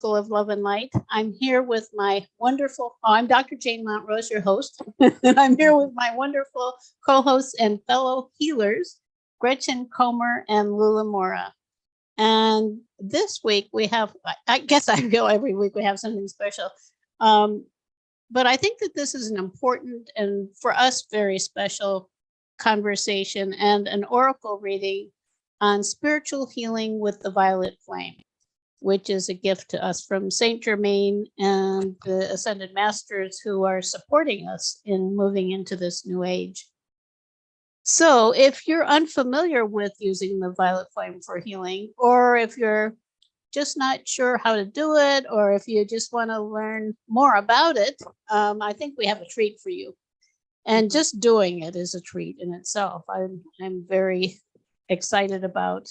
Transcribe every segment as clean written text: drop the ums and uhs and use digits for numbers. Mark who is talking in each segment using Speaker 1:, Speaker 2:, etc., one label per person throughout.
Speaker 1: full of love and light. I'm here with my wonderful, I'm Dr. Jane Mountrose, your host, and I'm here with my wonderful co-hosts and fellow healers, Gretchen Comer and Loola Mora. And this week we have, I guess I feel every week we have something special. But I think that this is an important and for us very special conversation and an oracle reading on spiritual healing with the violet flame, which is a gift to us from Saint Germain and the Ascended Masters who are supporting us in moving into this new age. So if you're unfamiliar with using the violet flame for healing, or if you're just not sure how to do it, or if you just want to learn more about it, I think we have a treat for you. And just doing it is a treat in itself. I'm very excited about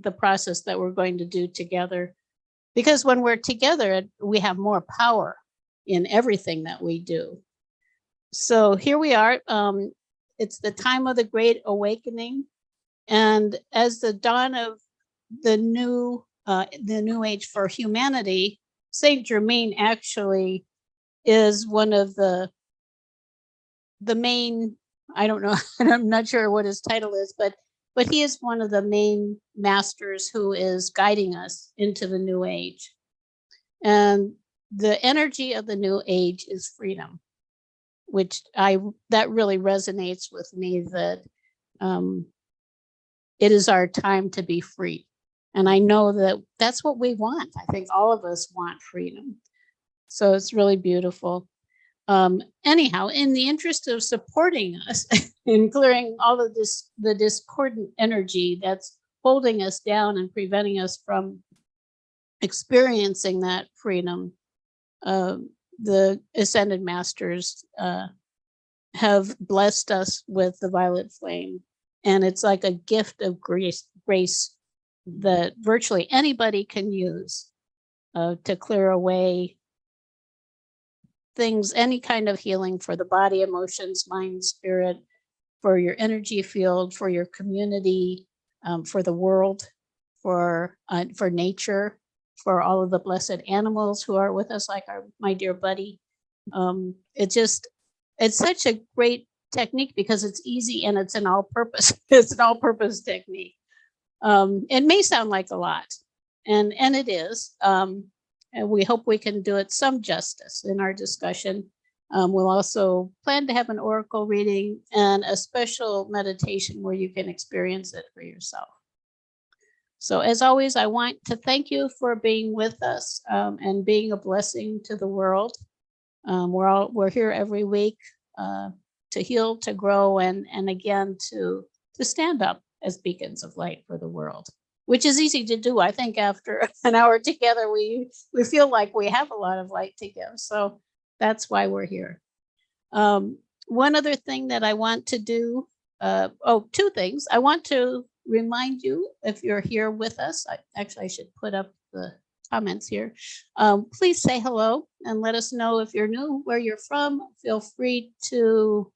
Speaker 1: the process that we're going to do together, because when we're together, we have more power in everything that we do. So here we are. It's the time of the Great Awakening, and as the dawn of the new age for humanity, Saint Germain actually is one of the main. I don't know. I'm not sure what his title is, but he is one of the main masters who is guiding us into the new age. And the energy of the new age is freedom, which that really resonates with me, that it is our time to be free. And I know that that's what we want. I think all of us want freedom. So it's really beautiful. Anyhow, in the interest of supporting us in clearing all of the discordant energy that's holding us down and preventing us from experiencing that freedom, the Ascended Masters have blessed us with the violet flame. And it's like a gift of grace that virtually anybody can use to clear away things, any kind of healing for the body, emotions, mind, spirit, for your energy field, for your community, for the world, for nature, for all of the blessed animals who are with us, like my dear buddy. It's such a great technique because it's easy and it's an all-purpose. It's an all-purpose technique. It may sound like a lot, and it is. And we hope we can do it some justice in our discussion. We'll also plan to have an oracle reading and a special meditation where you can experience it for yourself. So as always, I want to thank you for being with us and being a blessing to the world. We're here every week to heal, to grow, and again to stand up as beacons of light for the world, which is easy to do. I think after an hour together, we feel like we have a lot of light to give. So that's why we're here. One other thing that I want to do, two things. I want to remind you, if you're here with us, I should put up the comments here. Please say hello and let us know if you're new, where you're from. Feel free to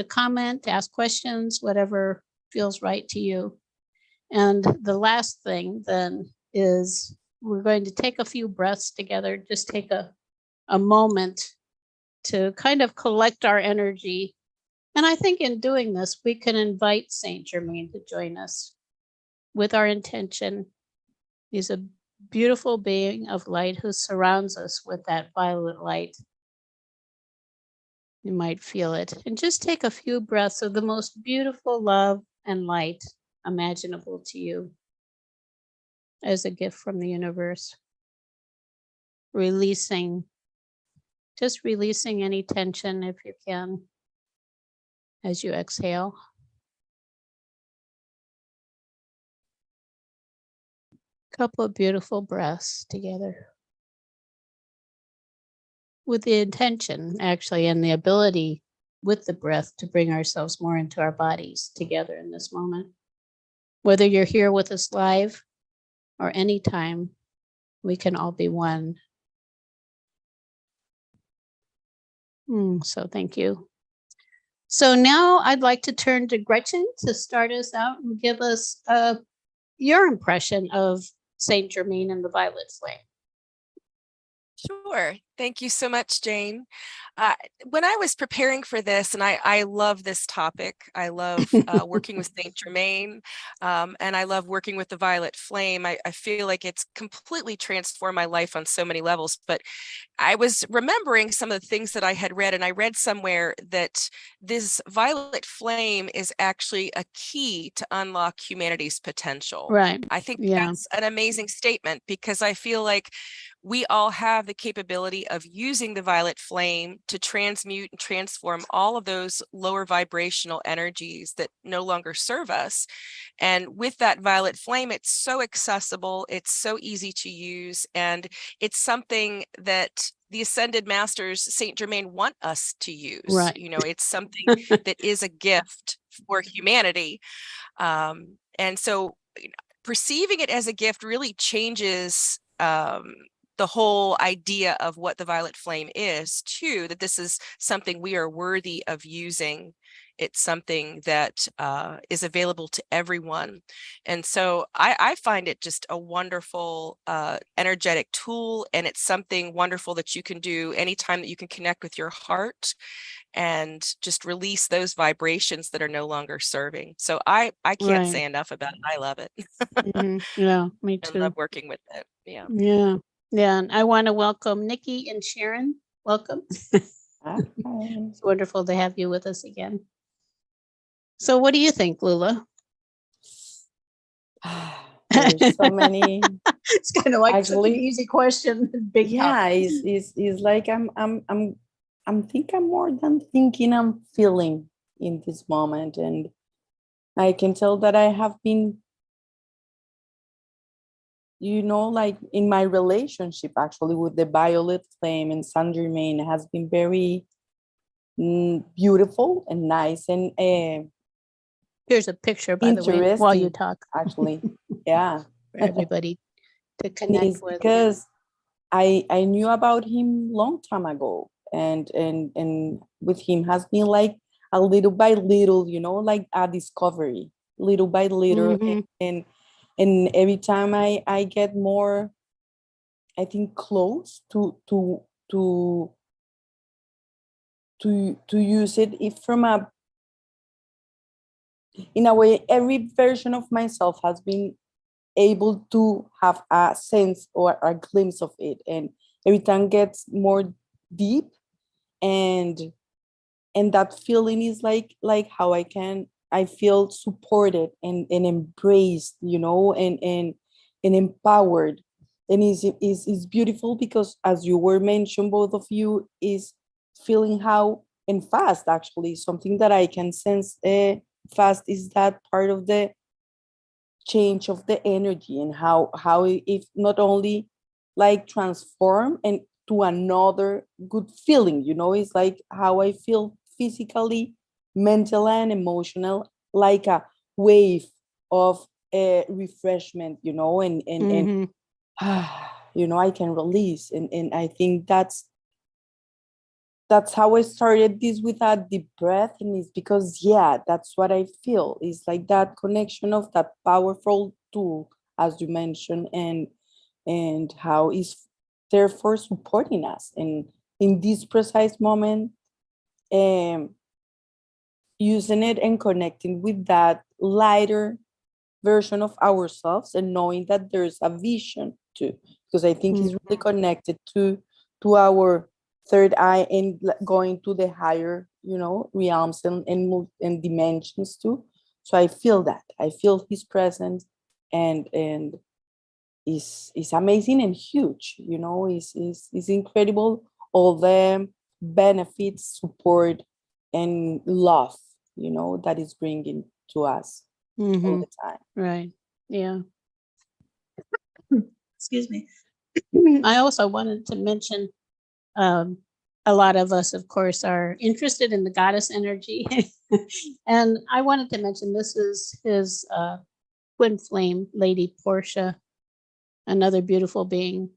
Speaker 1: comment, to ask questions, whatever feels right to you. And the last thing then is we're going to take a few breaths together, just take a moment to kind of collect our energy. And I think in doing this, we can invite Saint Germain to join us with our intention. He's a beautiful being of light who surrounds us with that violet light. You might feel it. And just take a few breaths of the most beautiful love and light imaginable to you as a gift from the universe. Just releasing any tension if you can as you exhale. A couple of beautiful breaths together with the intention, actually, and the ability with the breath to bring ourselves more into our bodies together in this moment. Whether you're here with us live or anytime, we can all be one. So thank you. So now I'd like to turn to Gretchen to start us out and give us your impression of Saint Germain and the violet flame.
Speaker 2: Sure. Thank you so much, Jane. Uh, when I was preparing for this, and I love this topic, I love working with Saint Germain, and I love working with the Violet Flame. I feel like it's completely transformed my life on so many levels. But I was remembering some of the things that I had read, and I read somewhere that this Violet Flame is actually a key to unlock humanity's potential.
Speaker 1: Right.
Speaker 2: I think
Speaker 1: Yeah.
Speaker 2: that's an amazing statement, because I feel like we all have the capability of using the violet flame to transmute and transform all of those lower vibrational energies that no longer serve us. And with that violet flame, it's so accessible, it's so easy to use, and it's something that the Ascended Masters, Saint Germain, want us to use.
Speaker 1: Right.
Speaker 2: You know, it's something that is a gift for humanity. And so perceiving it as a gift really changes the whole idea of what the violet flame is, too, that this is something we are worthy of using. It's something that is available to everyone. And so I find it just a wonderful energetic tool, and it's something wonderful that you can do anytime that you can connect with your heart and just release those vibrations that are no longer serving. So I can't
Speaker 1: Right.
Speaker 2: say enough about it. I love it.
Speaker 1: Yeah, me
Speaker 2: I love
Speaker 1: too.
Speaker 2: working with it. Yeah.
Speaker 1: Yeah. Yeah. And I want to welcome Nikki and Sharon. Welcome.
Speaker 3: Hi.
Speaker 1: It's wonderful to have you with us again. So what do you think, Loola?
Speaker 3: There's so many.
Speaker 1: It's kind of like such an
Speaker 3: Actually,
Speaker 1: easy question. Big
Speaker 3: yeah,
Speaker 1: topic.
Speaker 3: it's like I'm thinking more than thinking, I'm feeling in this moment. And I can tell that I have been, like in my relationship actually with the violet flame and Saint Germain has been very beautiful and nice and
Speaker 1: Here's a picture, by the way, while you
Speaker 3: interesting,
Speaker 1: talk,
Speaker 3: actually. Yeah.
Speaker 1: for everybody to
Speaker 3: And
Speaker 1: connect
Speaker 3: it's
Speaker 1: with.
Speaker 3: because I knew about him long time ago, and with him has been like a little by little, like a discovery, little by little,
Speaker 1: Mhm.
Speaker 3: and every time I get more, I think, close to use it, if from a in a way, every version of myself has been able to have a sense or a glimpse of it, and every time gets more deep, and that feeling is like how I feel supported and embraced, and empowered. And is beautiful because, as you were mentioned, both of you, is feeling how, and fast actually, something that I can sense fast, is that part of the change of the energy, and how it not only like transform and to another good feeling, it's like how I feel physically, mental, and emotional, like a wave of refreshment, and
Speaker 1: Mhm.
Speaker 3: I can release, and I think that's how I started this with a deep breath. And it's because, yeah, that's what I feel. It's like that connection of that powerful tool, as you mentioned, and how is therefore supporting us. And in this precise moment, um, using it and connecting with that lighter version of ourselves, and knowing that there's a vision too, because I think it's really connected to our third eye, and going to the higher, realms and dimensions too. So I feel his presence, and is amazing and huge, is incredible, all the benefits, support, and love, that is bringing to us all
Speaker 1: Mhm.
Speaker 3: the time.
Speaker 1: Right. Yeah. Excuse me. I also wanted to mention, um, a lot of us, of course, are interested in the goddess energy. And I wanted to mention this is his twin flame, Lady Portia, another beautiful being.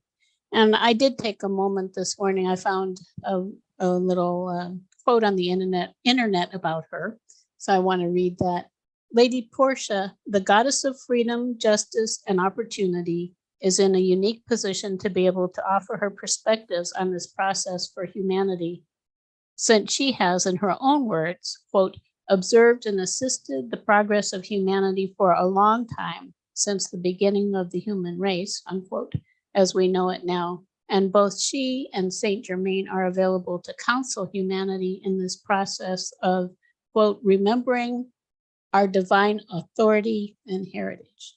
Speaker 1: And I did take a moment this morning. I found a little quote on the internet about her. So I want to read that. Lady Portia, the goddess of freedom, justice, and opportunity, is in a unique position to be able to offer her perspectives on this process for humanity, since she has, in her own words, quote, observed and assisted the progress of humanity for a long time, since the beginning of the human race, unquote, as we know it now. And both she and Saint Germain are available to counsel humanity in this process of, quote, remembering our divine authority and heritage.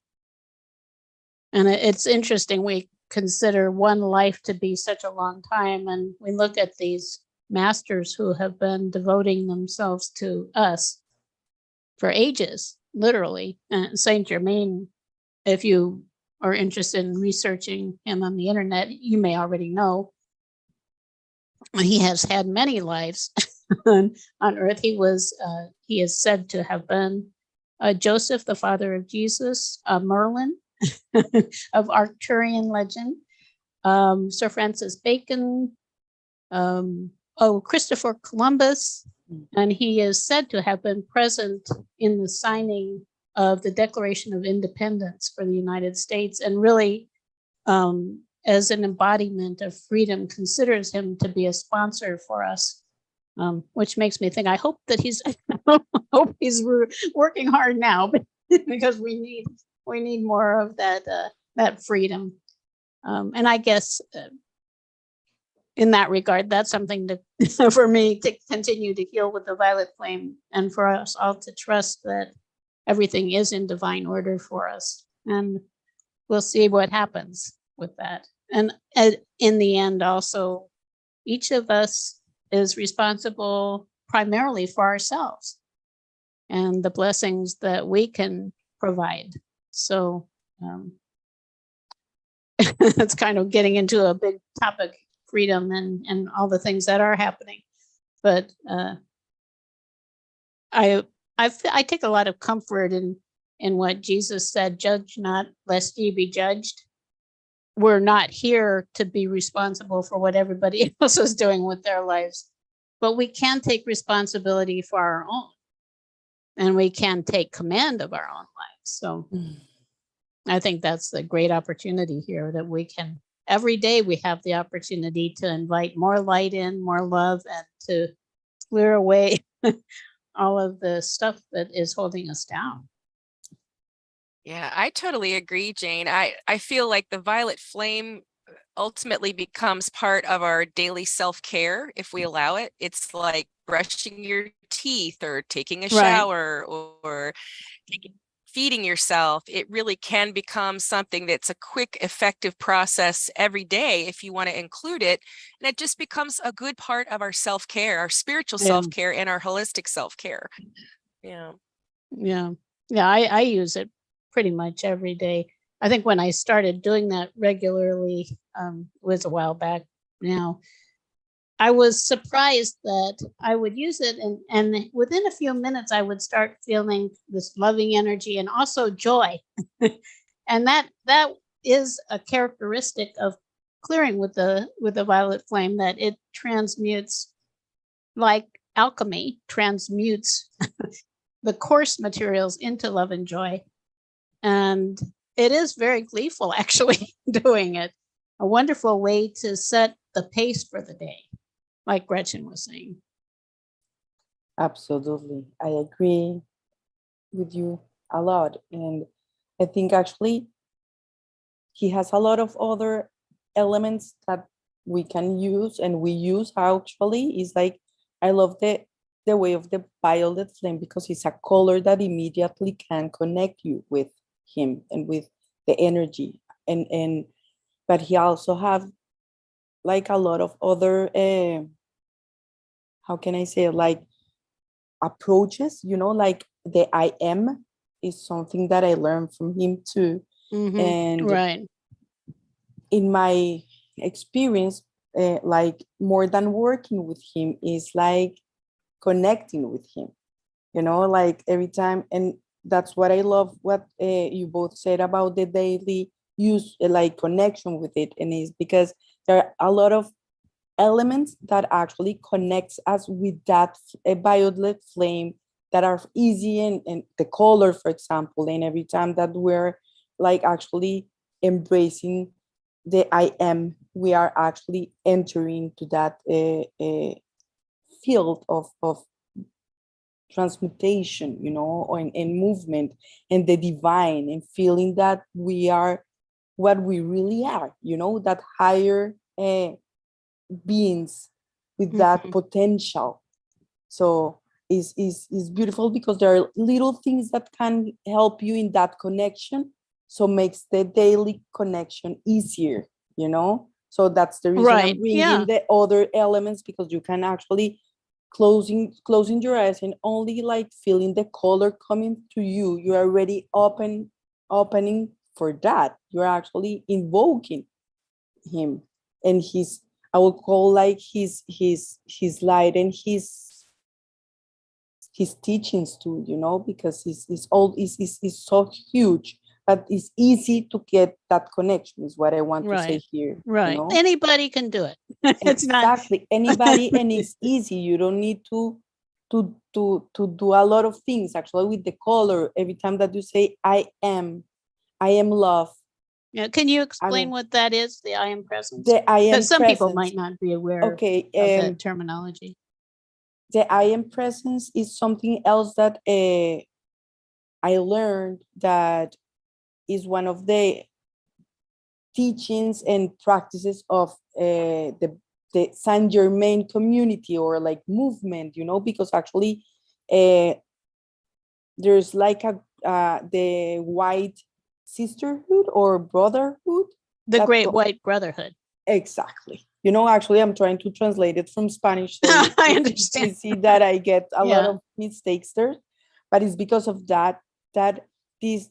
Speaker 1: And it's interesting, we consider one life to be such a long time, and we look at these masters who have been devoting themselves to us for ages, literally. And Saint Germain, if you are interested in researching him on the internet, you may already know he has had many lives on earth. He is said to have been Joseph, the father of Jesus, Merlin of Arcturian legend, Sir Francis Bacon, Christopher Columbus, and he is said to have been present in the signing of the Declaration of Independence for the United States, and really, as an embodiment of freedom, considers him to be a sponsor for us, which makes me think, I hope that he's working hard now, because we need more of that freedom. And I guess in that regard, that's something to for me to continue to heal with the violet flame, and for us all to trust that everything is in divine order for us. And we'll see what happens with that. And in the end, also, each of us is responsible primarily for ourselves and the blessings that we can provide. So it's kind of getting into a big topic, freedom and all the things that are happening. But I take a lot of comfort in what Jesus said, judge not lest ye be judged. We're not here to be responsible for what everybody else is doing with their lives, but we can take responsibility for our own, and we can take command of our own lives. So I think that's the great opportunity here, that we can, every day we have the opportunity to invite more light in, more love, and to clear away all of the stuff that is holding us down.
Speaker 2: Yeah, I totally agree, Jane. I feel like the violet flame ultimately becomes part of our daily self-care if we allow it. It's like brushing your teeth or taking a shower or feeding yourself. It really can become something that's a quick, effective process every day if you want to include it. And it just becomes a good part of our self-care, our spiritual self-care, and our holistic self-care. Yeah.
Speaker 1: I use it pretty much every day. I think when I started doing that regularly, was a while back now, I was surprised that I would use it, and within a few minutes I would start feeling this loving energy and also joy. And that is a characteristic of clearing with the violet flame, that it transmutes, like alchemy transmutes the coarse materials into love and joy. And it is very gleeful, actually, doing it. A wonderful way to set the pace for the day, like Gretchen was saying.
Speaker 3: Absolutely. I agree with you a lot. And I think actually he has a lot of other elements that we can use, and we use actually. Is like, I love the way of the violet flame, because it's a color that immediately can connect you with him and with the energy. And but he also have like a lot of other how can I say it, like approaches, like the I am is something that I learned from him too. And in my experience, like more than working with him is like connecting with him, like every time. And that's what I love, what you both said about the daily use, like connection with it. And is because there are a lot of elements that actually connects us with that violet flame, that are easy, and the color, for example. And every time that we're like actually embracing the I am, we are actually entering to that field of transmutation, you know, and movement and the divine, and feeling that we are what we really are, you know, that higher beings with that potential. So is beautiful, because there are little things that can help you in that connection, so makes the daily connection easier, you know. So that's the reason
Speaker 1: Right,
Speaker 3: I'm bringing
Speaker 1: yeah.
Speaker 3: the other elements, because you can actually closing your eyes and only like feeling the color coming to you, you're already opening for that. You're actually invoking him and his, I would call like his light and his teachings too, you know, because it's all is so huge, but it's easy to get that connection, is what I want to say
Speaker 1: Right,
Speaker 3: here, you
Speaker 1: right.
Speaker 3: know.
Speaker 1: Anybody can do it. It's not,
Speaker 3: Exactly, anybody, and it's easy. You don't need to do a lot of things actually with the color. Every time that you say I am love,
Speaker 1: yeah. Can you
Speaker 3: I
Speaker 1: explain
Speaker 3: mean,
Speaker 1: what that is, the I am presence?
Speaker 3: the I am
Speaker 1: Because some people
Speaker 3: presence.
Speaker 1: might not be aware
Speaker 3: Okay,
Speaker 1: of that terminology.
Speaker 3: the I am presence is something else that I learned, that is one of the teachings and practices of the Saint Germain community, or like movement, you know, because actually there's like a the white sisterhood or brotherhood.
Speaker 1: The
Speaker 3: that
Speaker 1: Great
Speaker 3: go-
Speaker 1: White Brotherhood.
Speaker 3: exactly. You know, actually, I'm trying to translate it from Spanish, so
Speaker 1: I
Speaker 3: you
Speaker 1: understand.
Speaker 3: see that I get a lot
Speaker 1: Yeah.
Speaker 3: of mistakes there, but it's because of that this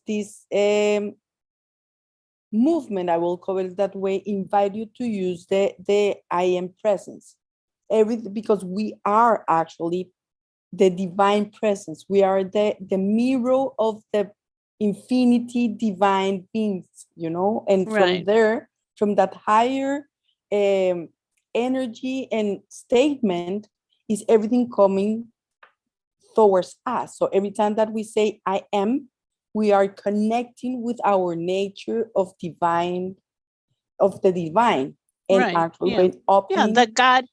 Speaker 3: movement, I will call it that way, invite you to use the I am presence. Everything, because we are actually the divine presence. We are the mirror of the infinity divine beings, you know, and from
Speaker 1: Right.
Speaker 3: there, from that higher energy and statement, is everything coming towards us. So every time that we say I am, we are connecting with our nature of the divine, and
Speaker 1: Right.
Speaker 3: actually
Speaker 1: Yeah.
Speaker 3: when
Speaker 1: Yeah.
Speaker 3: opening
Speaker 1: The God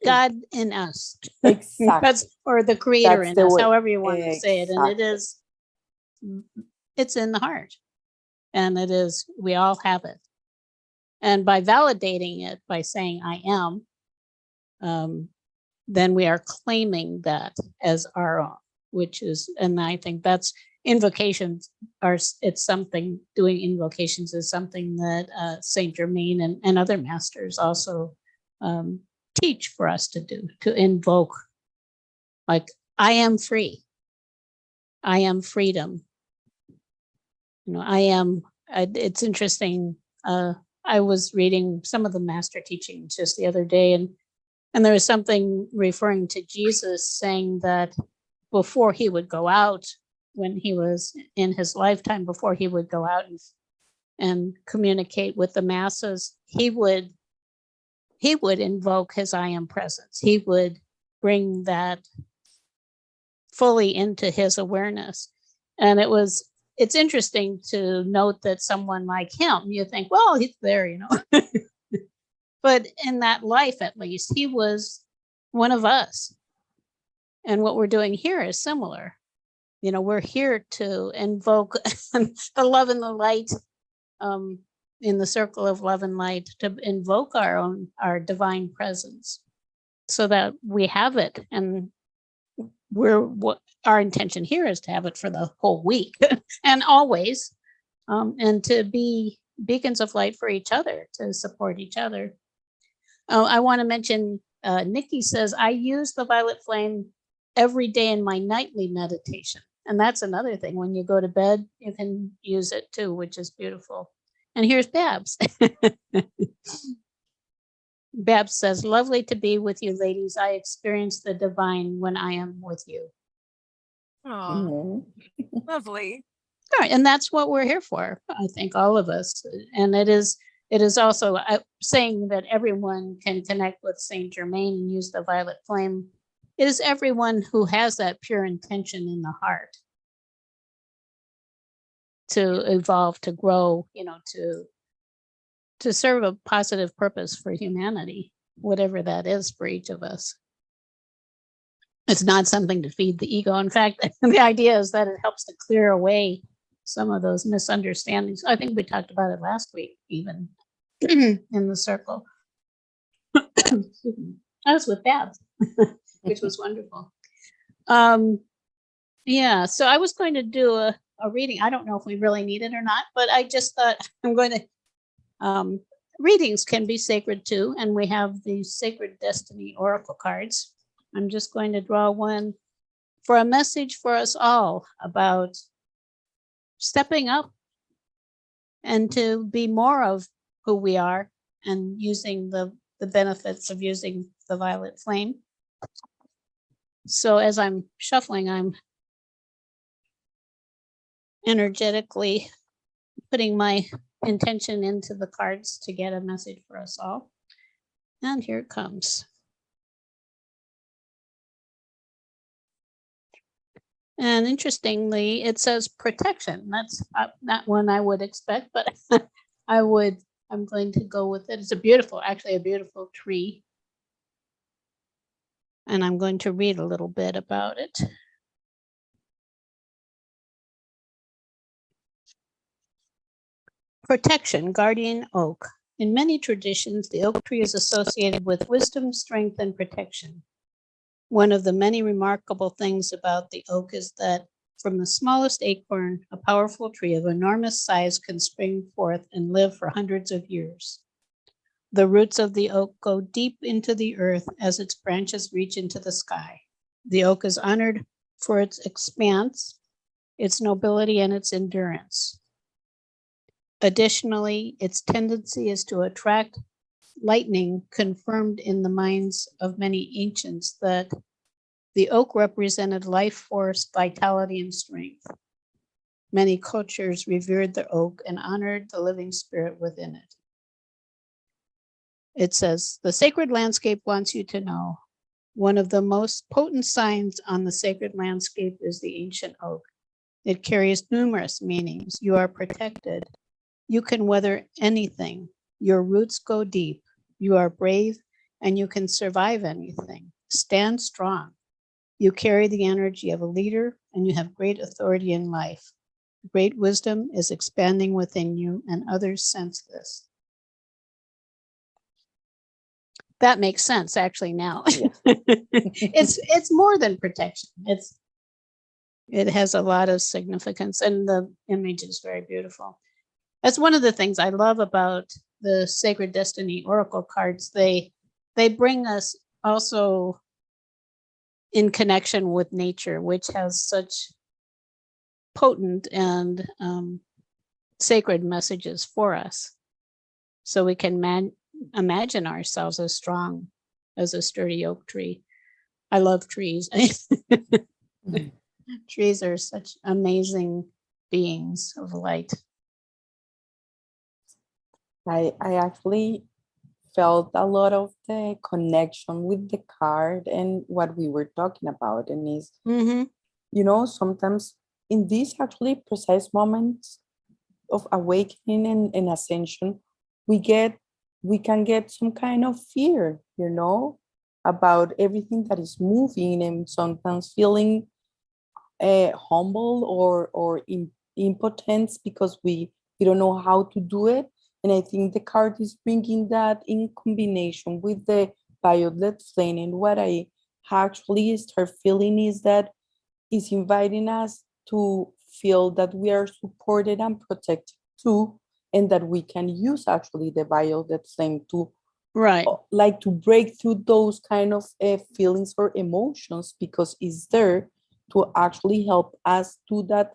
Speaker 1: in us.
Speaker 3: exactly,
Speaker 1: That's, or the creator
Speaker 3: that's
Speaker 1: in
Speaker 3: the
Speaker 1: us,
Speaker 3: way,
Speaker 1: however you want to say it. And it
Speaker 3: exactly.
Speaker 1: is, it's in the heart. And it is, we all have it. And by validating it, by saying I am, then we are claiming that as our own, which is, and I think that's, invocations are, it's something, doing invocations is something that Saint Germain and other masters also teach for us to do, to invoke, like, I am free, I am freedom, you know, I am. It's interesting, I was reading some of the master teachings just the other day, and there was something referring to Jesus saying that before he would go out, when he was in his lifetime, before he would go out and communicate with the masses, he would invoke his I am presence. He would bring that fully into his awareness. And it's interesting to note that someone like him, you think, well, he's there, you know. But in that life, at least, he was one of us. And what we're doing here is similar. You know, we're here to invoke the love and the light, um, in the circle of love and light, to invoke our divine presence, so that we have it. And what our intention here is to have it for the whole week and always, and to be beacons of light for each other, to support each other. I want to mention, Nikki says, I use the violet flame every day in my nightly meditation. And that's another thing. When you go to bed, you can use it too, which is beautiful. And here's Babs. Babs says, lovely to be with you, ladies. I experience the divine when I am with you.
Speaker 2: Oh, lovely.
Speaker 1: All right, and that's what we're here for, I think, all of us. And it is also saying that everyone can connect with Saint Germain and use the violet flame. It is everyone who has that pure intention in the heart to evolve, to grow, you know, to serve a positive purpose for humanity, whatever that is for each of us. It's not something to feed the ego. In fact, the idea is that it helps to clear away some of those misunderstandings. I think we talked about it last week, even in the circle. I was with Babs, which was wonderful. Yeah, so I was going to do a reading. I don't know if we really need it or not, but I just thought I'm going to, readings can be sacred too. And we have the Sacred Destiny Oracle cards. I'm just going to draw one for a message for us all about stepping up and to be more of who we are and using the benefits of using the violet flame. So as I'm shuffling, I'm energetically putting my intention into the cards to get a message for us all. And here it comes. And interestingly, it says protection. That's not one I would expect, but I'm going to go with it. It's actually a beautiful tree. And I'm going to read a little bit about it. Protection, guardian oak. In many traditions, the oak tree is associated with wisdom, strength, and protection. One of the many remarkable things about the oak is that from the smallest acorn, a powerful tree of enormous size can spring forth and live for hundreds of years. The roots of the oak go deep into the earth as its branches reach into the sky. The oak is honored for its expanse, its nobility, and its endurance. Additionally, its tendency is to attract lightning, confirmed in the minds of many ancients that the oak represented life force, vitality, and strength. Many cultures revered the oak and honored the living spirit within it. It says, the sacred landscape wants you to know one of the most potent signs on the sacred landscape is the ancient oak. It carries numerous meanings. You are protected. You can weather anything. Your roots go deep. You are brave and you can survive anything. Stand strong. You carry the energy of a leader and you have great authority in life. Great wisdom is expanding within you and others sense this. That makes sense actually now. Yeah. It's more than protection. It has a lot of significance and the image is very beautiful. That's one of the things I love about the Sacred Destiny Oracle cards. They bring us also in connection with nature, which has such potent and sacred messages for us. So we can imagine ourselves as strong as a sturdy oak tree. I love trees. Trees are such amazing beings of light.
Speaker 3: I actually felt a lot of the connection with the card and what we were talking about. And is, you know, sometimes in these actually precise moments of awakening and ascension, we can get some kind of fear, you know, about everything that is moving and sometimes feeling humble or impotence because we don't know how to do it. And I think the card is bringing that in combination with the violet flame. And what I actually start feeling is that it's inviting us to feel that we are supported and protected too, and that we can use actually the violet flame to like to break through those kind of feelings or emotions, because it's there to actually help us do that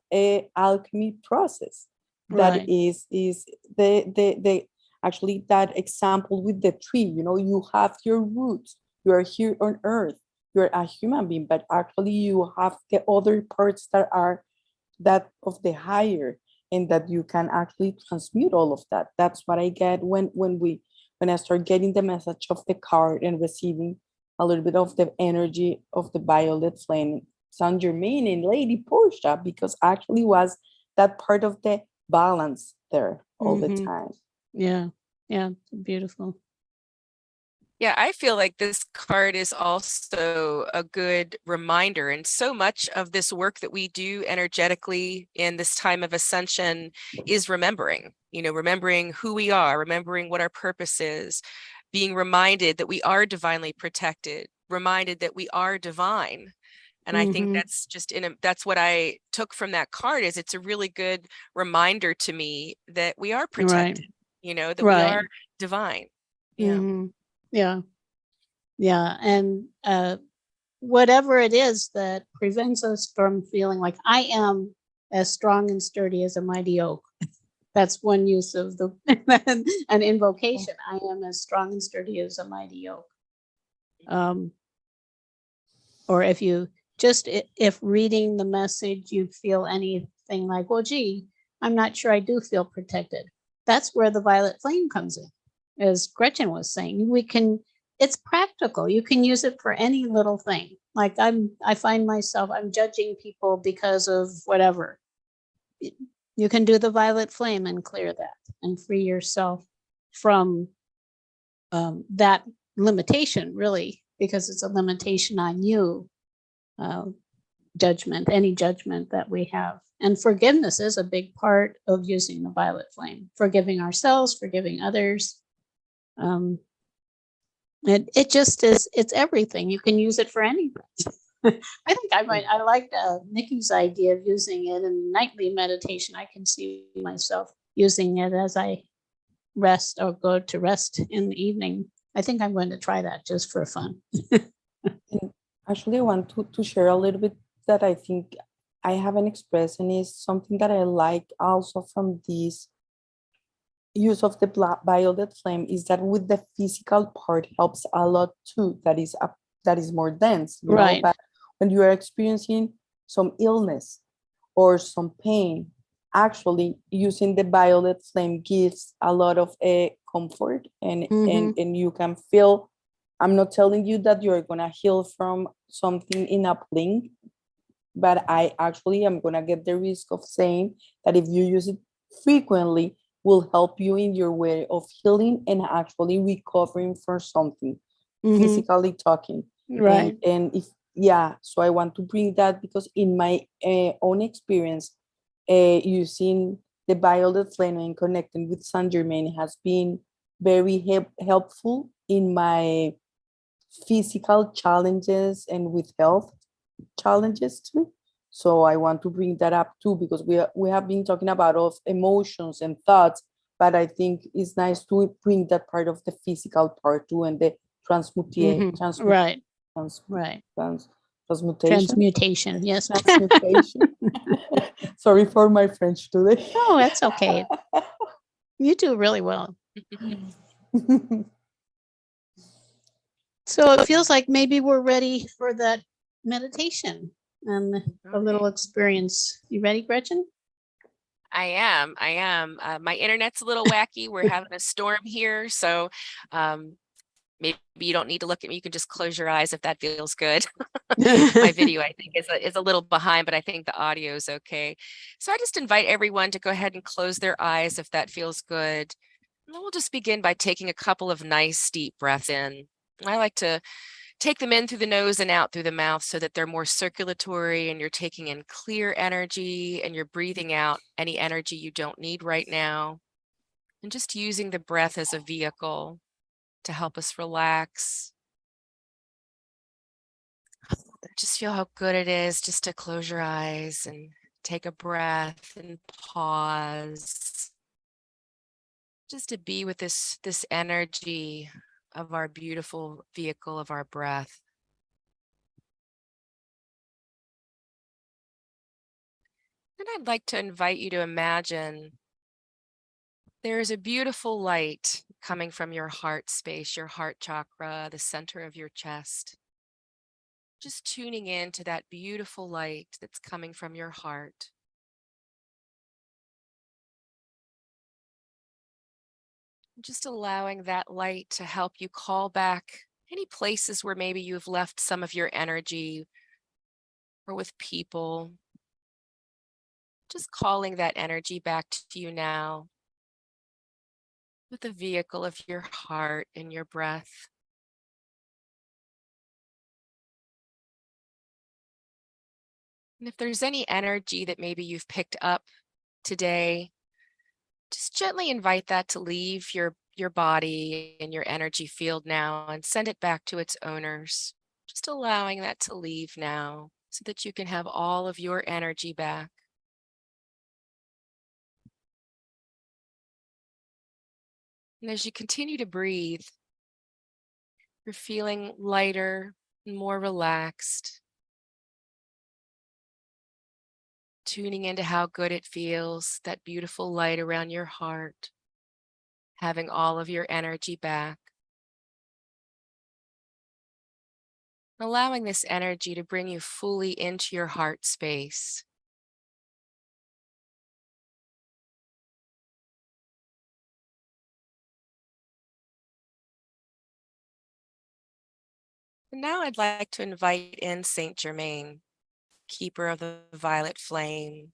Speaker 3: alchemy process. That is the actually that example with the tree. You know, you have your roots, you are here on earth, you're a human being, but actually you have the other parts that are that of the higher, and that you can actually transmute all of that. That's what I get when I start getting the message of the card and receiving a little bit of the energy of the violet flame, Saint Germain and Lady Portia, because actually was that part of the balance there all the time.
Speaker 1: Yeah. Yeah, beautiful.
Speaker 2: Yeah, I feel like this card is also a good reminder. And so much of this work that we do energetically in this time of ascension is remembering, remembering who we are, remembering what our purpose is, being reminded that we are divinely protected, reminded that we are divine. And I think that's just that's what I took from that card, is it's a really good reminder to me that we are protected, that we are divine. Yeah.
Speaker 1: Yeah. Yeah. And whatever it is that prevents us from feeling like I am as strong and sturdy as a mighty oak. That's one use of the an invocation. I am as strong and sturdy as a mighty oak. Or if you just if reading the message you feel anything like, well, gee, I'm not sure I do feel protected. That's where the violet flame comes in. As Gretchen was saying, it's practical. You can use it for any little thing. Like I find myself, I'm judging people because of whatever. You can do the violet flame and clear that and free yourself from that limitation, really, because it's a limitation on you. Judgment, any judgment that we have. And forgiveness is a big part of using the violet flame, forgiving ourselves, forgiving others. It just is, it's everything. You can use it for anything. I think I liked Nikki's idea of using it in nightly meditation. I can see myself using it as I rest or go to rest in the evening. I think I'm going to try that just for fun.
Speaker 3: Actually, I want to share a little bit that I think I haven't expressed, and is something that I like also from this use of the violet flame, is that with the physical part helps a lot too. That is more dense,
Speaker 1: Right.
Speaker 3: But when you are experiencing some illness or some pain, actually using the violet flame gives a lot of comfort, and you can feel. I'm not telling you that you're gonna heal from something in a blink, but I actually am gonna get the risk of saying that if you use it frequently, will help you in your way of healing and actually recovering from something, physically talking.
Speaker 1: Right.
Speaker 3: And if so I want to bring that, because in my own experience, using the violet flame and connecting with Saint Germain has been very helpful in my physical challenges and with health challenges too. So I want to bring that up too, because we have been talking about of emotions and thoughts, but I think it's nice to bring that part of the physical part too, and the transmutation.
Speaker 1: Transmutation. Yes.
Speaker 3: Transmutation. Sorry for my French today.
Speaker 1: Oh, that's okay. You do really well. So it feels like maybe we're ready for that meditation and a little experience. You ready, Gretchen?
Speaker 2: I am. My internet's a little wacky. We're having a storm here. So maybe you don't need to look at me. You can just close your eyes if that feels good. My video, I think, is a little behind, but I think the audio is okay. So I just invite everyone to go ahead and close their eyes if that feels good. And we'll just begin by taking a couple of nice deep breaths in. I like to take them in through the nose and out through the mouth so that they're more circulatory, and you're taking in clear energy and you're breathing out any energy you don't need right now. And just using the breath as a vehicle to help us relax. Just feel how good it is just to close your eyes and take a breath and pause. Just to be with this energy of our beautiful vehicle of our breath. And I'd like to invite you to imagine there is a beautiful light coming from your heart space, your heart chakra, the center of your chest. Just tuning in to that beautiful light that's coming from your heart. Just allowing that light to help you call back any places where maybe you've left some of your energy or with people. Just calling that energy back to you now. with the vehicle of your heart and your breath. And if there's any energy that maybe you've picked up today, just gently invite that to leave your body and your energy field now and send it back to its owners. Just allowing that to leave now so that you can have all of your energy back. And as you continue to breathe, you're feeling lighter and more relaxed, tuning into how good it feels, that beautiful light around your heart, having all of your energy back. Allowing this energy to bring you fully into your heart space. And now I'd like to invite in Saint Germain, keeper of the violet flame.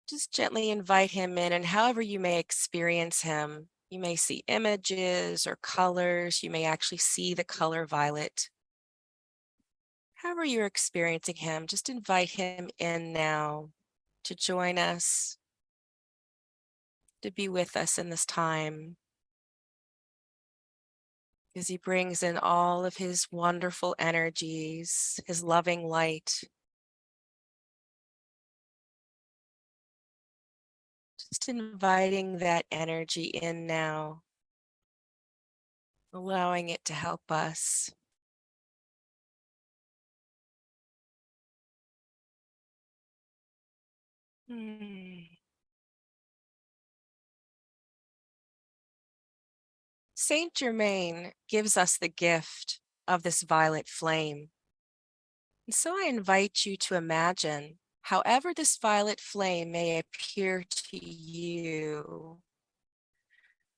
Speaker 2: Just gently invite him in, and however you may experience him, you may see images or colors, you may actually see the color violet. However you're experiencing him, just invite him in now to join us, to be with us in this time, as he brings in all of his wonderful energies, his loving light. Just inviting that energy in now, allowing it to help us. Saint Germain gives us the gift of this violet flame. And so I invite you to imagine, however this violet flame may appear to you,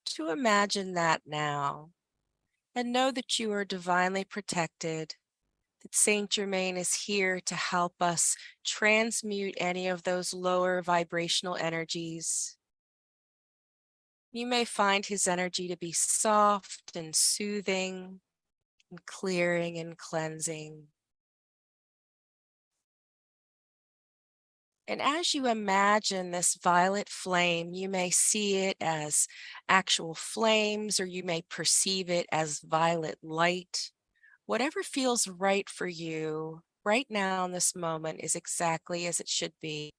Speaker 2: to imagine that now and know that you are divinely protected, that Saint Germain is here to help us transmute any of those lower vibrational energies. You may find his energy to be soft and soothing and clearing and cleansing. And as you imagine this violet flame, you may see it as actual flames, or you may perceive it as violet light. Whatever feels right for you right now in this moment is exactly as it should be.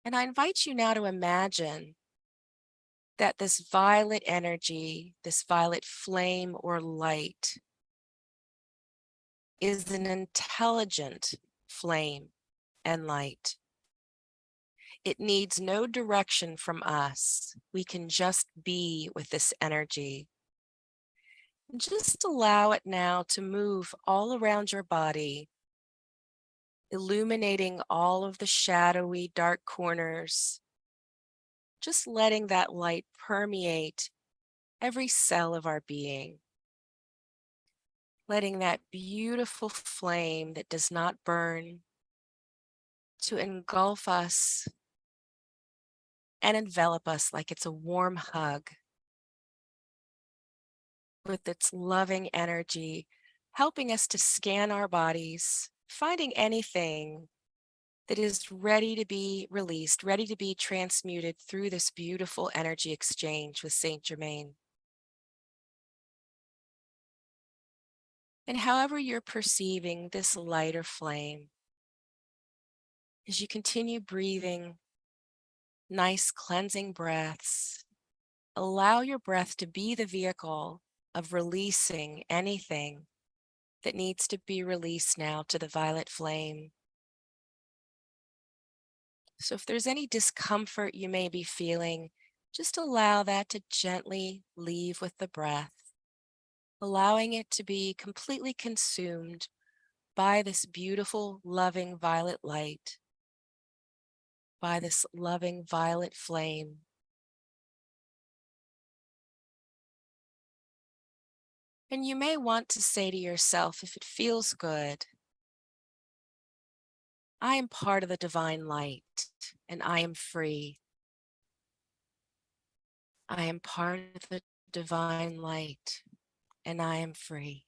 Speaker 2: And I invite you now to imagine that this violet energy, this violet flame or light, is an intelligent flame and light. It needs no direction from us. We can just be with this energy. Just allow it now to move all around your body, illuminating all of the shadowy, dark corners. Just letting that light permeate every cell of our being. Letting that beautiful flame that does not burn to engulf us and envelop us like it's a warm hug, with its loving energy, helping us to scan our bodies, finding anything that is ready to be released, ready to be transmuted through this beautiful energy exchange with Saint Germain. And however you're perceiving this lighter flame, as you continue breathing nice cleansing breaths, allow your breath to be the vehicle of releasing anything that needs to be released now to the violet flame. So if there's any discomfort you may be feeling, just allow that to gently leave with the breath, allowing it to be completely consumed by this beautiful, loving violet light, by this loving violet flame. And you may want to say to yourself, if it feels good, I am part of the divine light and I am free. I am part of the divine light and I am free.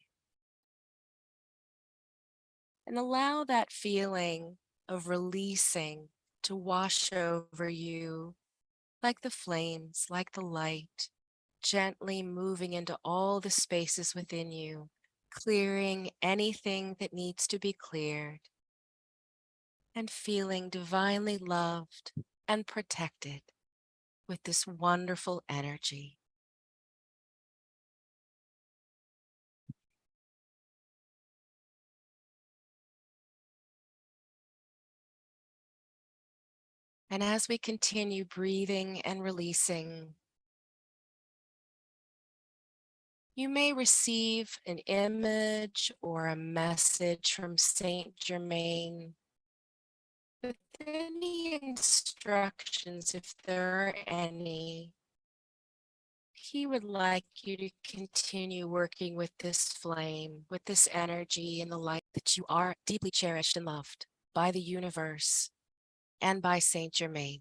Speaker 2: And allow that feeling of releasing to wash over you like the flames, like the light, gently moving into all the spaces within you, clearing anything that needs to be cleared, and feeling divinely loved and protected with this wonderful energy. And as we continue breathing and releasing, you may receive an image or a message from Saint Germain with any instructions, if there are any. He would like you to continue working with this flame, with this energy and the light, that you are deeply cherished and loved by the universe and by Saint Germain.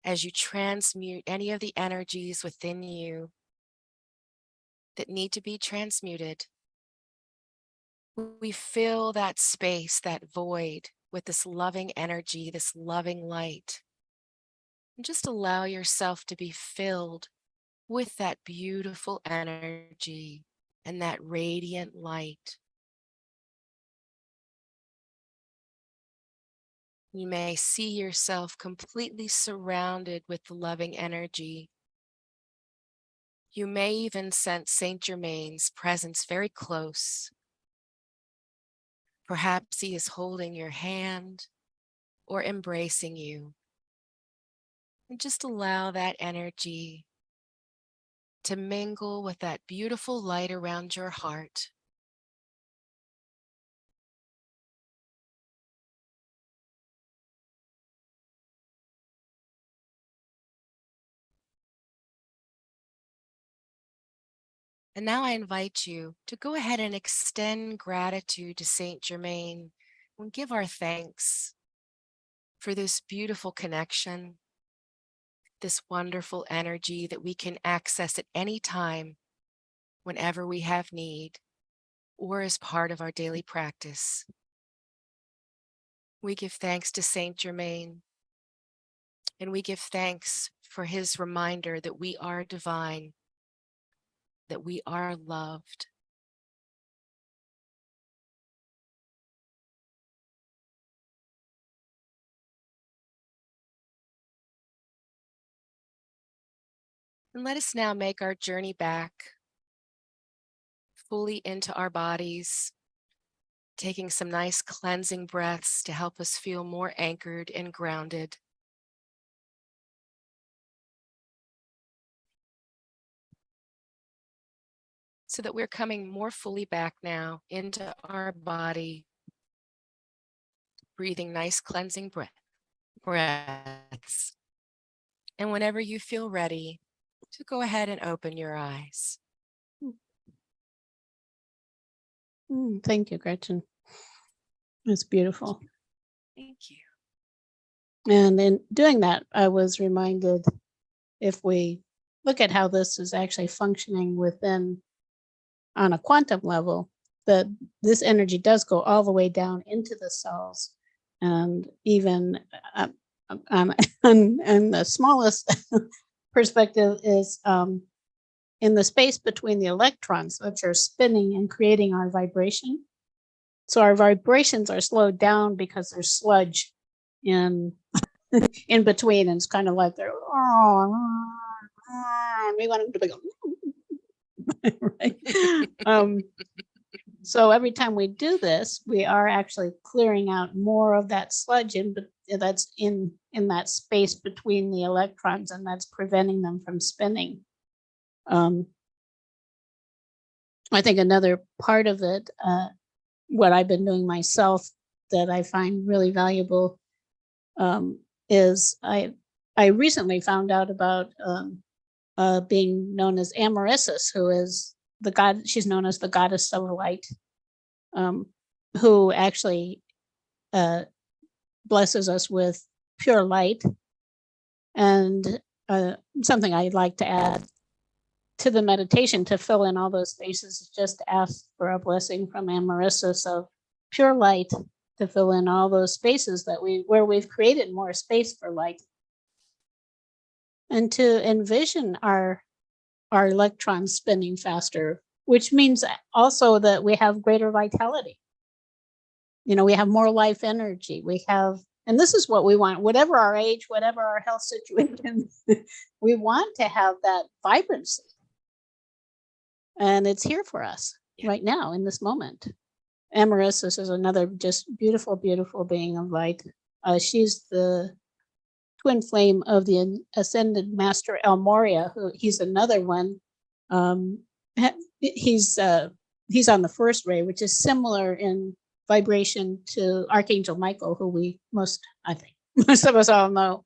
Speaker 2: As you transmute any of the energies within you that need to be transmuted, we fill that space, that void, with this loving energy, this loving light. And just allow yourself to be filled with that beautiful energy and that radiant light. You may see yourself completely surrounded with the loving energy. You may even sense Saint Germain's presence very close. Perhaps he is holding your hand or embracing you. And just allow that energy to mingle with that beautiful light around your heart. And now I invite you to go ahead and extend gratitude to Saint Germain and give our thanks for this beautiful connection, this wonderful energy that we can access at any time, whenever we have need, or as part of our daily practice. We give thanks to Saint Germain, and we give thanks for his reminder that we are divine, that we are loved. And let us now make our journey back fully into our bodies, taking some nice cleansing breaths to help us feel more anchored and grounded. So that we're coming more fully back now into our body, breathing nice cleansing breaths. And whenever you feel ready, to go ahead and open your eyes.
Speaker 1: Thank you, Gretchen. It's beautiful.
Speaker 2: Thank you.
Speaker 1: And in doing that, I was reminded, if we look at how this is actually functioning within, on a quantum level, that this energy does go all the way down into the cells. And even on the smallest perspective is in the space between the electrons, which are spinning and creating our vibration. So our vibrations are slowed down because there's sludge in in between, and it's kind of like they're and we want them to go right. So every time we do this, we are actually clearing out more of that sludge that's in that space between the electrons, and that's preventing them from spinning. I think another part of it, what I've been doing myself that I find really valuable, is I recently found out about being known as Amaryssus, who is the god. She's known as the goddess of light, who actually blesses us with pure light. And something I'd like to add to the meditation to fill in all those spaces is just to ask for a blessing from Amaryssus of pure light to fill in all those spaces that where we've created more space for light, and to envision our electrons spinning faster, which means also that we have greater vitality. We have more life energy. We have, and this is what we want, whatever our age, whatever our health situation, we want to have that vibrancy. And it's here for us right now in this moment. Amaryssus is another just beautiful, beautiful being of light. She's the twin flame of the ascended master El Moria, who he's another one. He's on the first ray, which is similar in vibration to Archangel Michael, who I think most of us all know.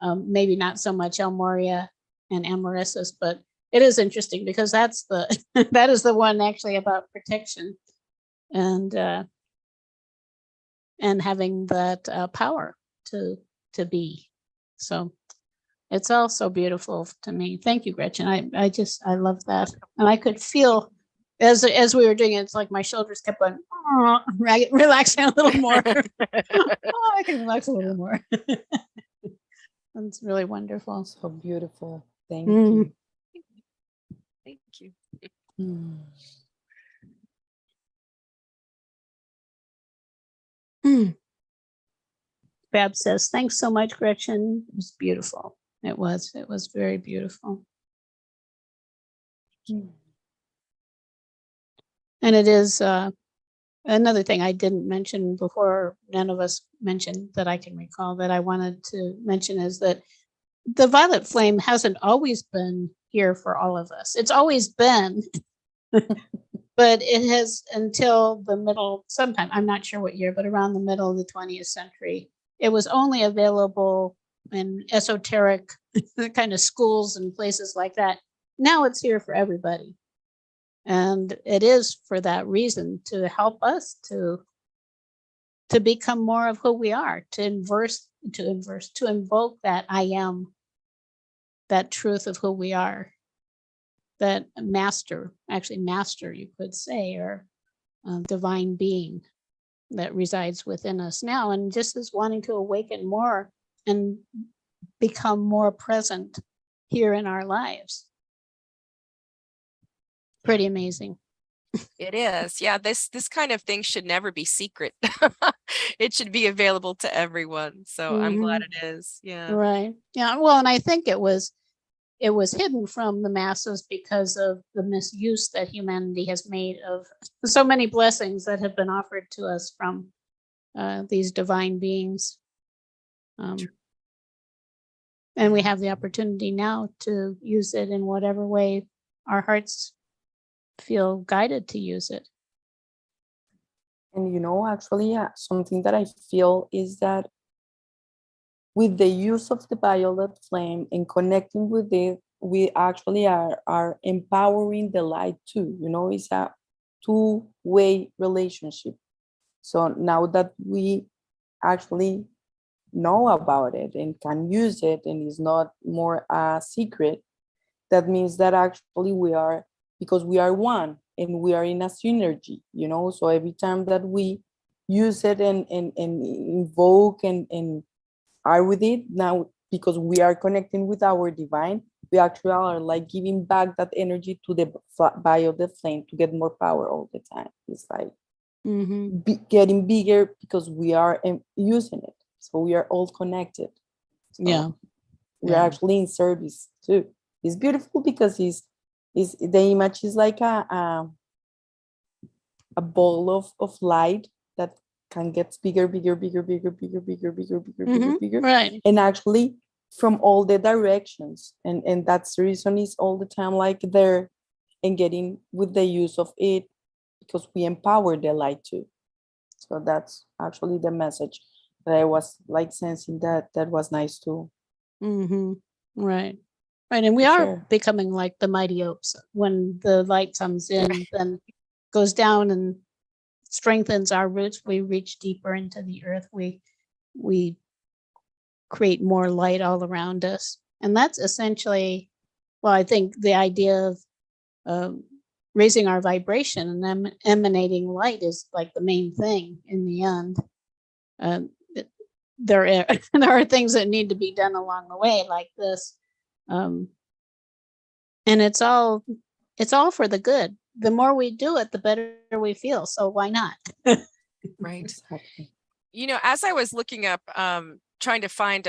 Speaker 1: Maybe not so much El Moria and Amaryssus, but it is interesting because that is the one actually about protection and having that power to be. So it's all so beautiful to me. Thank you, Gretchen. I love that. And I could feel as we were doing it, it's like my shoulders kept going, relaxing a little more. I can relax a little more. That's really wonderful.
Speaker 3: So beautiful. Thank you.
Speaker 2: Thank you.
Speaker 1: Bab says, thanks so much, Gretchen. It was beautiful. It was very beautiful. And it is another thing I didn't mention before, none of us mentioned that I can recall that I wanted to mention is that the violet flame hasn't always been here for all of us. It's always been, but it has until the middle, sometime, I'm not sure what year, but around the middle of the 20th century, it was only available in esoteric kind of schools and places like that. Now it's here for everybody. And it is for that reason to help us to become more of who we are, to invoke that I am, that truth of who we are, that master, you could say, or divine being that resides within us now, and just is wanting to awaken more and become more present here in our lives. Pretty amazing.
Speaker 2: It is. Yeah, this kind of thing should never be secret. It should be available to everyone. So I'm glad it is. Yeah.
Speaker 1: Right. Yeah. Well, and I think it was hidden from the masses because of the misuse that humanity has made of so many blessings that have been offered to us from these divine beings. And we have the opportunity now to use it in whatever way our hearts feel guided to use it.
Speaker 3: And actually, something that I feel is that with the use of the violet flame and connecting with it, we actually are empowering the light too. It's a two-way relationship. So now that we actually know about it and can use it and is not more a secret, that means that actually we are, because we are one and we are in a synergy, so every time that we use it and invoke and are with it now, because we are connecting with our divine, we actually are like giving back that energy to the violet flame to get more power all the time. It's like getting bigger because we are using it. So we are all connected. So we're actually in service too. It's beautiful because the image is like a ball of light that can get bigger,
Speaker 1: right,
Speaker 3: and actually from all the directions, and that's the reason is all the time like there and getting with the use of it, because we empower the light too. So that's actually the message that I was like sensing that was nice too.
Speaker 1: Right. Right. And we
Speaker 3: For
Speaker 1: are
Speaker 3: sure.
Speaker 1: becoming like the mighty oaks. When the light comes in, then goes down and strengthens our roots. We reach deeper into the earth. We create more light all around us. And that's essentially, well, I think the idea of raising our vibration and then emanating light is like the main thing in the end. There are things that need to be done along the way like this. And it's all for the good. The more we do it, the better we feel. So why not?
Speaker 2: Right.
Speaker 3: Exactly.
Speaker 2: You know, as I was looking up, trying to find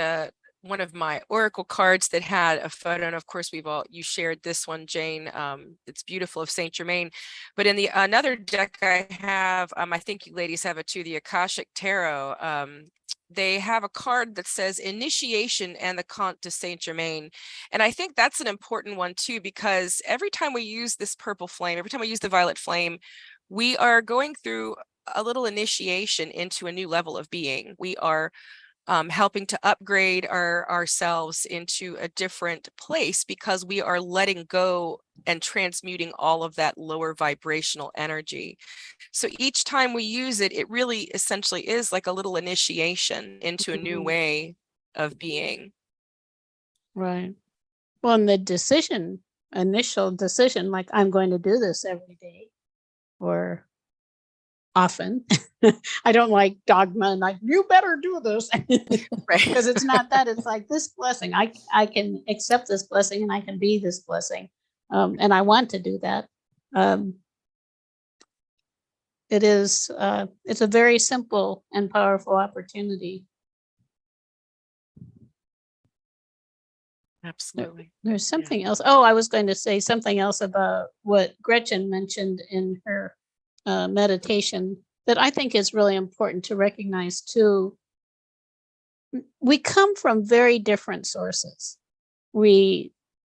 Speaker 2: one of my oracle cards that had a photo, and of course you shared this one, Jane. It's beautiful, of Saint Germain. But in the another deck I have, I think you ladies have it too, the Akashic Tarot. They have a card that says Initiation and the Comte de Saint Germain. And I think that's an important one too, because every time we use this purple flame, every time we use the violet flame, we are going through a little initiation into a new level of being. We are helping to upgrade ourselves into a different place because we are letting go and transmuting all of that lower vibrational energy. So each time we use it, it really essentially is like a little initiation into a new way of being.
Speaker 1: Right. Well, and the initial decision, like I'm going to do this every day or often. I don't like dogma and like, you better do this.
Speaker 2: Right.
Speaker 1: Because it's not that, it's like this blessing. I can accept this blessing and I can be this blessing. And I want to do that. It's a very simple and powerful opportunity.
Speaker 2: Absolutely.
Speaker 1: There's something else. Oh, I was going to say something else about what Gretchen mentioned in her meditation that I think is really important to recognize too. We come from very different sources. We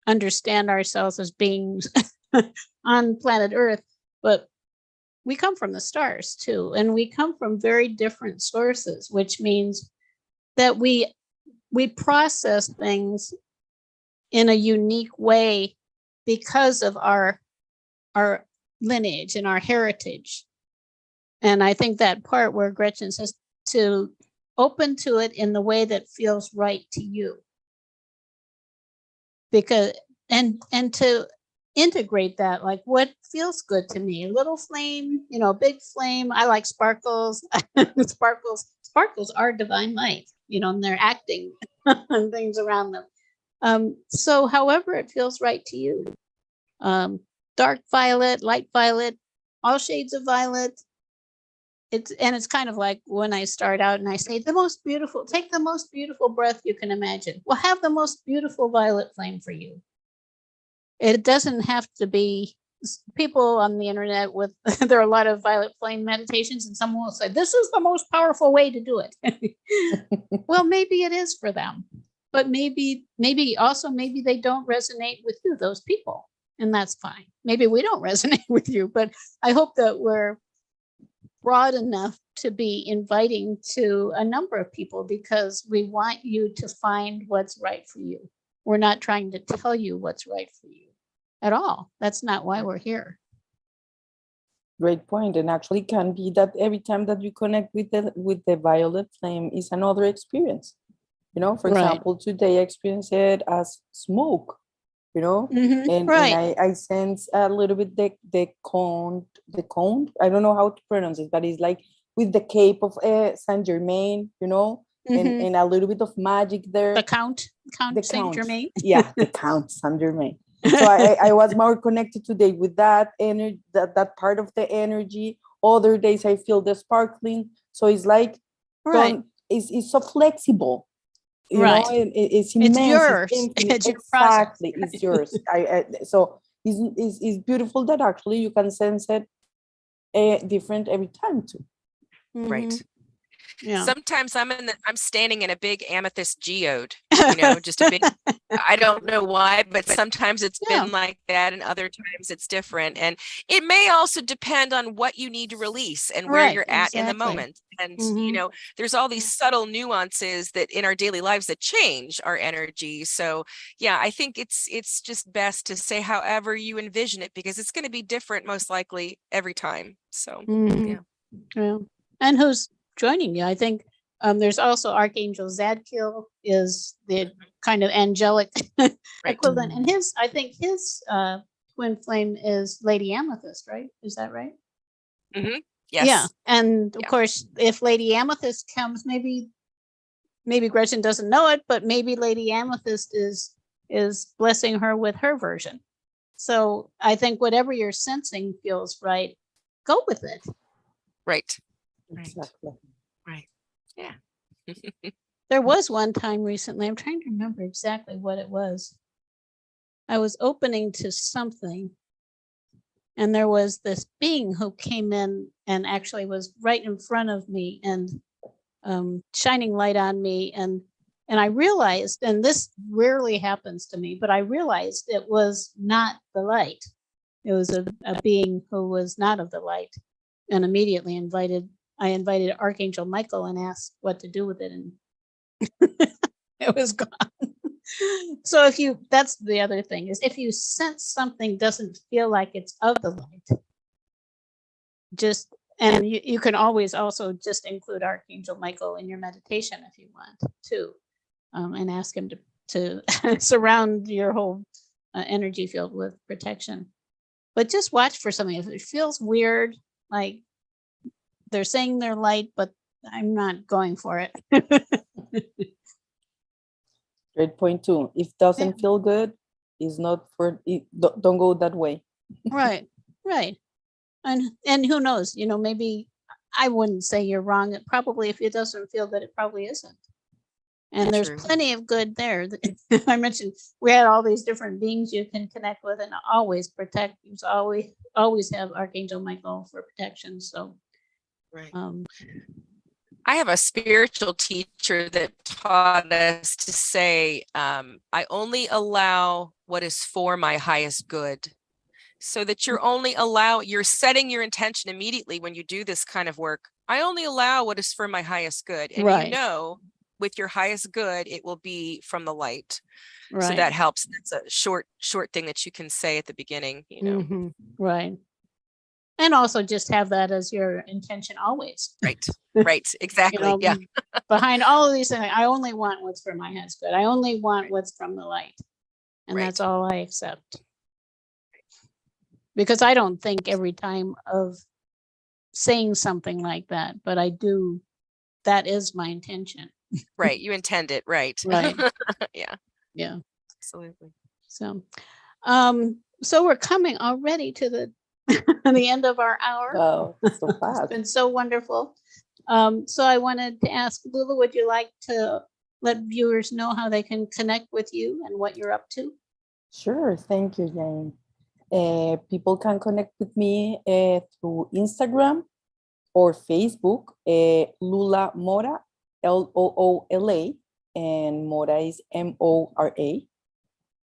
Speaker 1: understand ourselves as beings on planet Earth, but we come from the stars too, and we come from very different sources, which means that we process things in a unique way because of our lineage and our heritage. And I think that part where Gretchen says to open to it in the way that feels right to you, because and to integrate that, like what feels good to me. Little flame, big flame. I like sparkles. Sparkles are divine light, and they're acting on things around them. So however it feels right to you, dark violet, light violet, all shades of violet. It's kind of like when I start out and I say take the most beautiful breath you can imagine. Well, have the most beautiful violet flame for you. It doesn't have to be people on the internet with, there are a lot of violet flame meditations and someone will say, this is the most powerful way to do it. Well, maybe it is for them, but maybe they don't resonate with you, those people, and that's fine. Maybe we don't resonate with you, but I hope that we're broad enough to be inviting to a number of people because we want you to find what's right for you. We're not trying to tell you what's right for you at all. That's not why we're here.
Speaker 3: Great point. And actually can be that every time that you connect with the violet flame is another experience. For example, today I experienced it as smoke, and I sense a little bit the cone, I don't know how to pronounce it, but it's like with the cape of Saint Germain, and a little bit of magic there.
Speaker 1: The Count Saint Germain.
Speaker 3: Yeah, the Count Saint Germain. So I was more connected today with that energy, that part of the energy. Other days I feel the sparkling. So it's like, it's so flexible. It's immense.
Speaker 1: It's yours.
Speaker 3: It's
Speaker 1: your
Speaker 3: exactly.
Speaker 1: process.
Speaker 3: It's yours. So it's beautiful that actually you can sense it different every time too.
Speaker 2: Right.
Speaker 1: Yeah.
Speaker 2: Sometimes I'm standing in a big amethyst geode, you know, just a big, I don't know why, but sometimes it's
Speaker 1: Yeah.
Speaker 2: been like that and other times it's different. And it may also depend on what you need to release and where
Speaker 1: Right,
Speaker 2: you're at in the
Speaker 1: exactly.
Speaker 2: moment. And,
Speaker 1: Mhm.
Speaker 2: you know, there's all these subtle nuances that in our daily lives that change our energy. So yeah, I think it's just best to say however you envision it, because it's going to be different most likely every time. So
Speaker 1: Mhm.
Speaker 2: yeah.
Speaker 1: Yeah. And who's joining you? I think there's also Archangel Zadkiel is the kind of angelic equivalent. And I think his twin flame is Lady Amethyst, right? Is that right?
Speaker 2: Mm-hmm.
Speaker 1: Yeah.
Speaker 2: Yes.
Speaker 1: And of
Speaker 2: Yeah.
Speaker 1: course, if Lady Amethyst comes, maybe Gretchen doesn't know it, but maybe Lady Amethyst is blessing her with her version. So I think whatever you're sensing feels right, go with it.
Speaker 2: Right.
Speaker 3: Exactly.
Speaker 2: Right. Yeah.
Speaker 1: There was one time recently, I'm trying to remember exactly what it was. I was opening to something, and there was this being who came in and actually was right in front of me and shining light on me. And I realized, and this rarely happens to me, but I realized it was not the light. It was a being who was not of the light, and immediately I invited Archangel Michael and asked what to do with it, and it was gone. So that's the other thing, is if you sense something doesn't feel like it's of the light, and you can always also just include Archangel Michael in your meditation if you want to, and ask him to surround your whole energy field with protection. But just watch for something. If it feels weird, like they're saying they're light, but I'm not going for it.
Speaker 3: Great point too. If doesn't feel good, it's not for it. Don't go that way.
Speaker 1: Right. And who knows? Maybe I wouldn't say you're wrong. It probably, if it doesn't feel good, it probably isn't. And there's
Speaker 2: True.
Speaker 1: plenty of good there. I mentioned we had all these different beings you can connect with, and always protect. You always have Archangel Michael for protection. So,
Speaker 2: right. I have a spiritual teacher that taught us to say, I only allow what is for my highest good. So that you're setting your intention immediately when you do this kind of work. I only allow what is for my highest good. And
Speaker 1: right.
Speaker 2: With your highest good, it will be from the light.
Speaker 1: Right.
Speaker 2: So that helps. That's a short thing that you can say at the beginning,
Speaker 1: Mm-hmm. Right. And also just have that as your intention always.
Speaker 2: Right. Right. Exactly. Yeah.
Speaker 1: Behind all of these things, I only want what's for my highest good. I only want what's from the light. And that's all I accept. Because I don't think every time of saying something like that, but I do. That is my intention.
Speaker 2: Right. You intend it. Right.
Speaker 1: Right.
Speaker 2: Yeah.
Speaker 1: Yeah.
Speaker 2: Absolutely.
Speaker 1: So we're coming already to the end of our hour.
Speaker 3: Oh, so fast.
Speaker 1: It's been so wonderful. So I wanted to ask Loola, would you like to let viewers know how they can connect with you and what you're up to?
Speaker 3: Sure. Thank you, Jane. People can connect with me through Instagram or Facebook, Loola Mora, Loola, and Mora is Mora.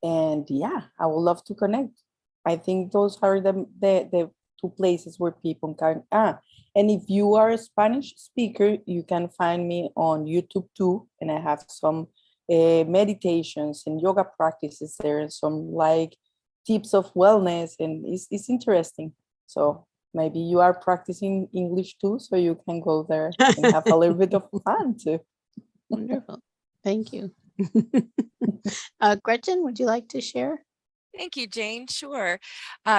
Speaker 3: And yeah, I would love to connect. I think those are the two places where people can. And if you are a Spanish speaker, you can find me on YouTube too. And I have some meditations and yoga practices there, and some like tips of wellness, and it's interesting. So maybe you are practicing English too, so you can go there and have a little bit of fun too.
Speaker 1: Wonderful. Thank you. Gretchen, would you like to share?
Speaker 2: Thank you, Jane. Sure.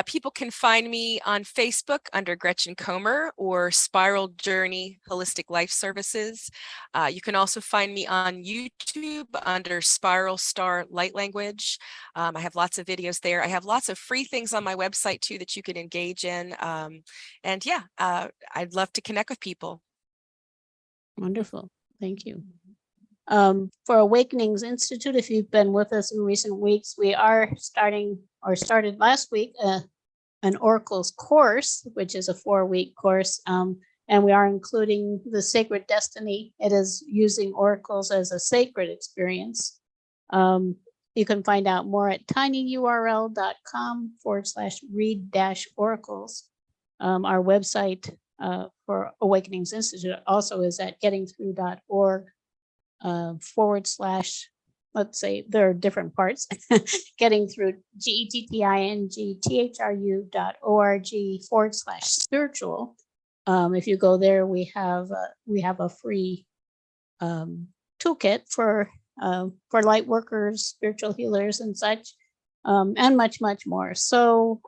Speaker 2: People can find me on Facebook under Gretchen Comer or Spiral Journey Holistic Life Services. You can also find me on YouTube under Spiral Star Light Language. I have lots of videos there. I have lots of free things on my website too that you can engage in. And yeah, I'd love to connect with people.
Speaker 1: Wonderful. Thank you. For Awakenings Institute, if you've been with us in recent weeks, we are started last week, an Oracles course, which is a 4-week course. And we are including the Sacred Destiny. It is using oracles as a sacred experience. You can find out more at tinyurl.com/read-oracles. Our website for Awakenings Institute also is at gettingthrough.org / let's say there are different parts, getting through gettingthrough.org/spiritual. If you go there, we have a free toolkit for light workers, spiritual healers, and such, and much more. So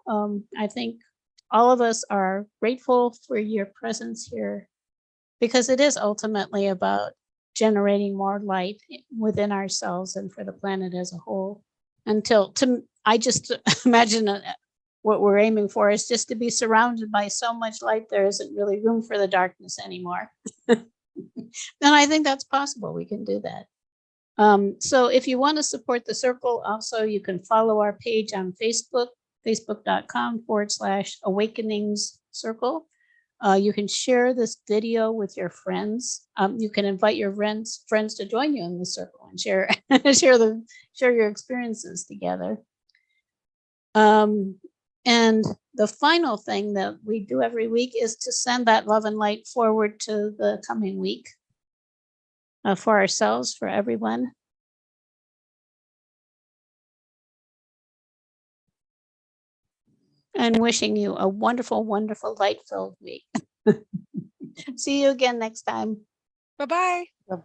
Speaker 1: I think all of us are grateful for your presence here, because it is ultimately about generating more light within ourselves and for the planet as a whole. I just imagine what we're aiming for is just to be surrounded by so much light there isn't really room for the darkness anymore. And I think that's possible. We can do that. So if you want to support the circle, also you can follow our page on Facebook, facebook.com/awakenings circle. You can share this video with your friends. You can invite your friends to join you in the circle and share your experiences together. And the final thing that we do every week is to send that love and light forward to the coming week, for ourselves, for everyone. And wishing you a wonderful, wonderful light-filled week. See you again next time.
Speaker 2: Bye-bye.
Speaker 3: Bye-bye.